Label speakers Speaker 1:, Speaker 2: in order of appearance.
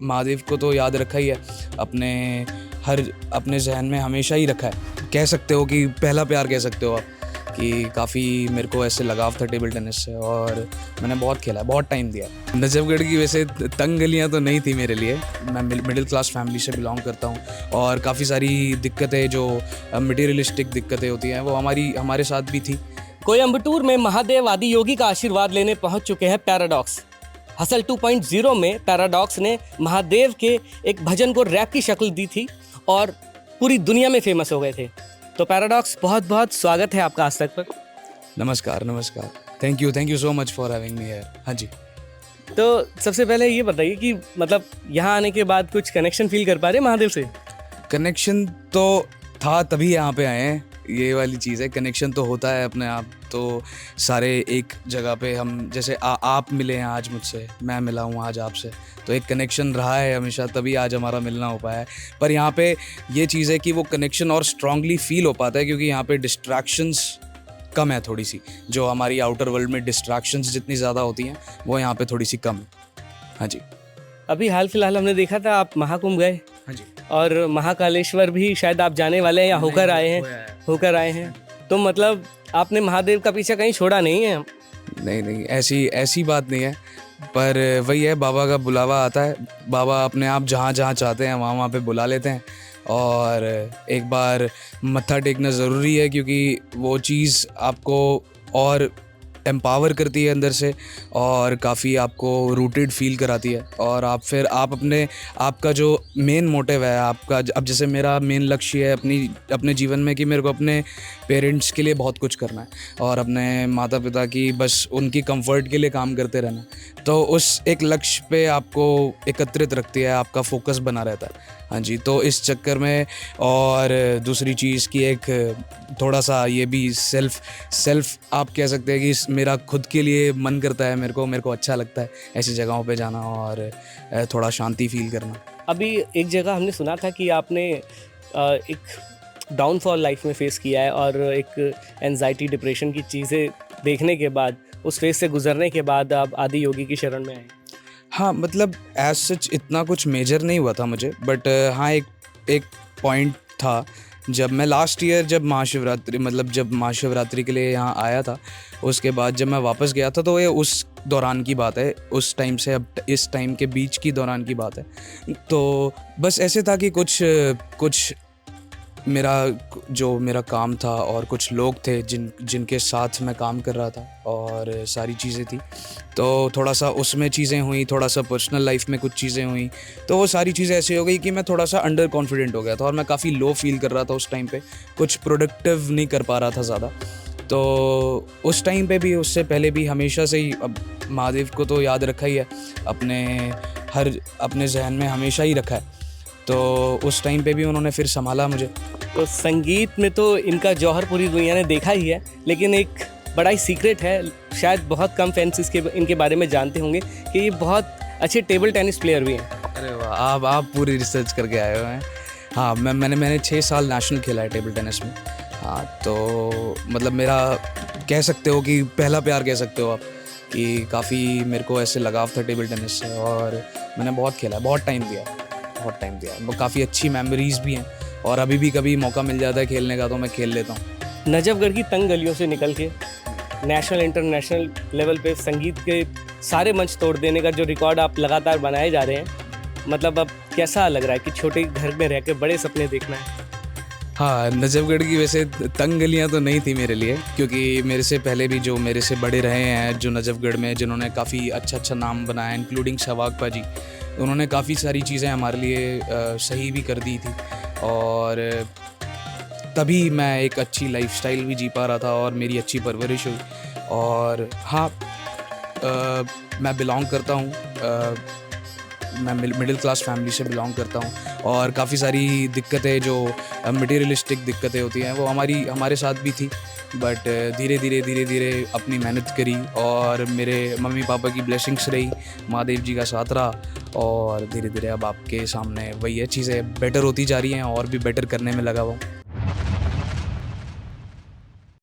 Speaker 1: महादेव को तो याद रखा ही है, अपने जहन में हमेशा ही रखा है। कह सकते हो कि पहला प्यार कह सकते हो आप, कि काफ़ी मेरे को ऐसे लगाव था टेबल टेनिस से और मैंने बहुत खेला है, बहुत टाइम दिया है। नजफगढ़ की वैसे तंग गलियाँ तो नहीं थी मेरे लिए, मैं मिडिल क्लास फैमिली से बिलोंग करता हूँ और काफ़ी सारी दिक्कतें जो मटीरियलिस्टिक दिक्कतें होती हैं वो हमारे साथ भी थी।
Speaker 2: कोयम्बटूर में महादेव आदि योगी का आशीर्वाद लेने पहुंच चुके हैं पैराडॉक्स। हसल 2.0 में पैराडॉक्स ने महादेव के एक भजन को रैप की शक्ल दी थी और पूरी दुनिया में फेमस हो गए थे। तो पैराडॉक्स, बहुत बहुत स्वागत है आपका आज तक पर।
Speaker 1: नमस्कार। Thank you so much for having me here. हाँ जी।
Speaker 2: तो सबसे पहले ये बताइए कि मतलब यहाँ आने के बाद कुछ कनेक्शन फील कर पा रहे हैं महादेव से?
Speaker 1: कनेक्शन तो था तभी यहाँ पे आए हैं, ये वाली चीज़ है। कनेक्शन तो होता है अपने आप, तो सारे एक जगह पे हम जैसे आप मिले हैं आज मुझसे, मैं मिला हूँ आज आपसे, तो एक कनेक्शन रहा है हमेशा, तभी आज हमारा मिलना हो पाया है। पर यहाँ पे ये चीज़ है कि वो कनेक्शन और स्ट्रांगली फील हो पाता है क्योंकि यहाँ पे डिस्ट्रैक्शंस कम है थोड़ी सी। जो हमारी आउटर वर्ल्ड में डिस्ट्रैक्शंस जितनी ज़्यादा होती हैं वो यहाँ पे थोड़ी सी कम है। हाँ जी।
Speaker 2: अभी हाल फिलहाल हमने देखा था आप महाकुंभ गए।
Speaker 1: हाँ जी।
Speaker 2: और महाकालेश्वर भी शायद आप जाने वाले हैं या होकर आए हैं। तो मतलब आपने महादेव का पीछा कहीं छोड़ा नहीं है?
Speaker 1: नहीं, ऐसी बात नहीं है, पर वही है, बाबा का बुलावा आता है। बाबा अपने आप जहाँ चाहते हैं वहाँ पे बुला लेते हैं और एक बार मत्था टेकना ज़रूरी है क्योंकि वो चीज़ आपको और एम्पावर करती है अंदर से और काफ़ी आपको रूटेड फील कराती है। और आपका जो मेन मोटिव है आपका, अब जैसे मेरा मेन लक्ष्य है अपने जीवन में कि मेरे को अपने पेरेंट्स के लिए बहुत कुछ करना है और अपने माता पिता की बस उनकी कंफर्ट के लिए काम करते रहना। तो उस एक लक्ष्य पे आपको एकत्रित रखती है, आपका फोकस बना रहता है। हाँ जी। तो इस चक्कर में और दूसरी चीज़ की एक थोड़ा सा ये भी सेल्फ आप कह सकते हैं कि मेरा खुद के लिए मन करता है, मेरे को अच्छा लगता है ऐसी जगहों पे जाना और थोड़ा शांति फील करना।
Speaker 2: अभी एक जगह हमने सुना था कि आपने एक डाउनफॉल लाइफ में फेस किया है और एक एंजाइटी डिप्रेशन की चीज़ें देखने के बाद, उस फेस से गुजरने के बाद आप आदि योगी की शरण में आए।
Speaker 1: हाँ, मतलब एज सच इतना कुछ मेजर नहीं हुआ था मुझे, बट हाँ एक पॉइंट था जब मैं लास्ट ईयर जब महाशिवरात्रि के लिए यहाँ आया था, उसके बाद जब मैं वापस गया था तो ये उस दौरान की बात है, उस टाइम से अब इस टाइम के बीच की दौरान की बात है। तो बस ऐसे था कि कुछ मेरा काम था और कुछ लोग थे जिनके साथ मैं काम कर रहा था और सारी चीज़ें थी, तो थोड़ा सा उसमें चीज़ें हुई, थोड़ा सा पर्सनल लाइफ में कुछ चीज़ें हुई, तो वो सारी चीज़ें ऐसी हो गई कि मैं थोड़ा सा अंडर कॉन्फिडेंट हो गया था और मैं काफ़ी लो फील कर रहा था उस टाइम पे, कुछ प्रोडक्टिव नहीं कर पा रहा था ज़्यादा। तो उस टाइम पे भी, उससे पहले भी हमेशा से ही अब महादेव को तो याद रखा ही है, अपने जहन में हमेशा ही रखा है। तो उस टाइम पे भी उन्होंने फिर संभाला मुझे।
Speaker 2: तो संगीत में तो इनका जौहर पूरी दुनिया ने देखा ही है, लेकिन एक बड़ा ही सीक्रेट है, शायद बहुत कम फैंस इनके बारे में जानते होंगे कि ये बहुत अच्छे टेबल टेनिस प्लेयर भी हैं।
Speaker 1: अरे वाह, आप पूरी रिसर्च करके आए हुए हैं। हाँ, मैंने 6 साल नेशनल खेला है टेबल टेनिस में। हाँ, तो मतलब मेरा कह सकते हो कि पहला प्यार कह सकते हो आप, कि काफ़ी मेरे को ऐसे लगाव था टेबल टेनिस से और मैंने बहुत खेला है, बहुत टाइम दिया है। वो काफ़ी अच्छी मेमोरीज़ भी हैं और अभी भी कभी मौका मिल जाता है खेलने का तो मैं खेल लेता हूँ।
Speaker 2: नजफगढ़ की तंग गलियों से निकल के नेशनल इंटरनेशनल लेवल पे संगीत के सारे मंच तोड़ देने का जो रिकॉर्ड आप लगातार बनाए जा रहे हैं, मतलब अब कैसा लग रहा है कि छोटे घर में रह के बड़े सपने देखना है?
Speaker 1: हाँ, नजफगढ़ की वैसे तंग गलियाँ तो नहीं थी मेरे लिए, क्योंकि मेरे से पहले भी जो मेरे से बड़े रहे हैं जो नजफगढ़ में, जिन्होंने काफ़ी अच्छा नाम बनाया, इंक्लूडिंग शवाक पाजी, उन्होंने काफ़ी सारी चीज़ें हमारे लिए सही भी कर दी थी और तभी मैं एक अच्छी लाइफस्टाइल भी जी पा रहा था और मेरी अच्छी परवरिश हुई। और हाँ, मैं बिलोंग करता हूँ, मैं मिडिल क्लास फैमिली से बिलोंग करता हूँ और काफ़ी सारी दिक्कतें जो मटीरियलिस्टिक दिक्कतें होती हैं वो हमारे साथ भी थी, बट धीरे धीरे अपनी मेहनत करी और मेरे मम्मी पापा की ब्लेसिंग्स रही, महादेव जी का साथ रहा और धीरे धीरे अब आपके सामने वही है, चीज़ें बेटर होती जा रही हैं और भी बेटर करने में लगा हुआ हूँ।